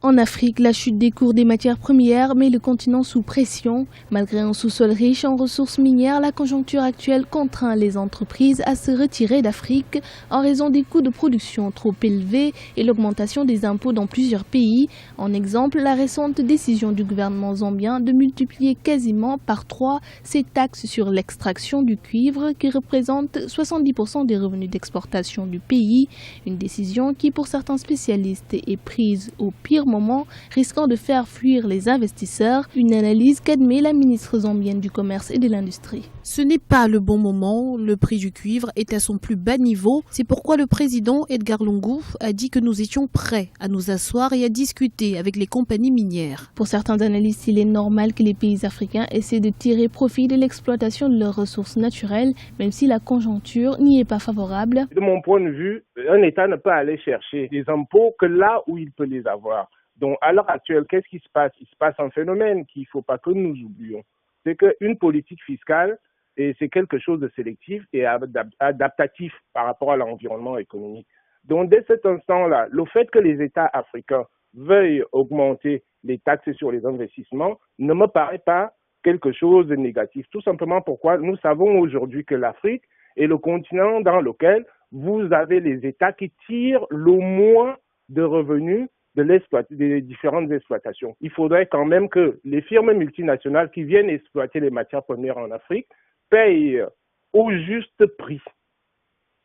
En Afrique, la chute des cours des matières premières met le continent sous pression. Malgré un sous-sol riche en ressources minières, la conjoncture actuelle contraint les entreprises à se retirer d'Afrique en raison des coûts de production trop élevés et l'augmentation des impôts dans plusieurs pays. En exemple, la récente décision du gouvernement zambien de multiplier quasiment par 3 ses taxes sur l'extraction du cuivre qui représente 70% des revenus d'exportation du pays. Une décision qui, pour certains spécialistes, est prise au pire moment, risquant de faire fuir les investisseurs, une analyse qu'admet la ministre zambienne du Commerce et de l'Industrie. Ce n'est pas le bon moment, le prix du cuivre est à son plus bas niveau. C'est pourquoi le président Edgar Lungu a dit que nous étions prêts à nous asseoir et à discuter avec les compagnies minières. Pour certains analystes, il est normal que les pays africains essaient de tirer profit de l'exploitation de leurs ressources naturelles, même si la conjoncture n'y est pas favorable. De mon point de vue, un État ne peut aller chercher des impôts que là où il peut les avoir. Donc, à l'heure actuelle, qu'est-ce qui se passe? Il se passe un phénomène qu'il ne faut pas que nous oublions. C'est qu'une politique fiscale, c'est quelque chose de sélectif et adaptatif par rapport à l'environnement économique. Donc, dès cet instant-là, le fait que les États africains veuillent augmenter les taxes sur les investissements ne me paraît pas quelque chose de négatif. Tout simplement pourquoi nous savons aujourd'hui que l'Afrique est le continent dans lequel vous avez les États qui tirent le moins de revenus des différentes exploitations. Il faudrait quand même que les firmes multinationales qui viennent exploiter les matières premières en Afrique payent au juste prix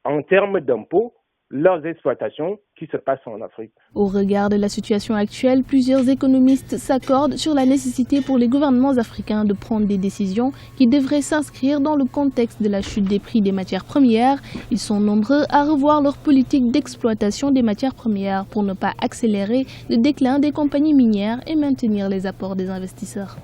en termes d'impôts leurs exploitations qui se passent en Afrique. Au regard de la situation actuelle, plusieurs économistes s'accordent sur la nécessité pour les gouvernements africains de prendre des décisions qui devraient s'inscrire dans le contexte de la chute des prix des matières premières. Ils sont nombreux à revoir leur politique d'exploitation des matières premières pour ne pas accélérer le déclin des compagnies minières et maintenir les apports des investisseurs.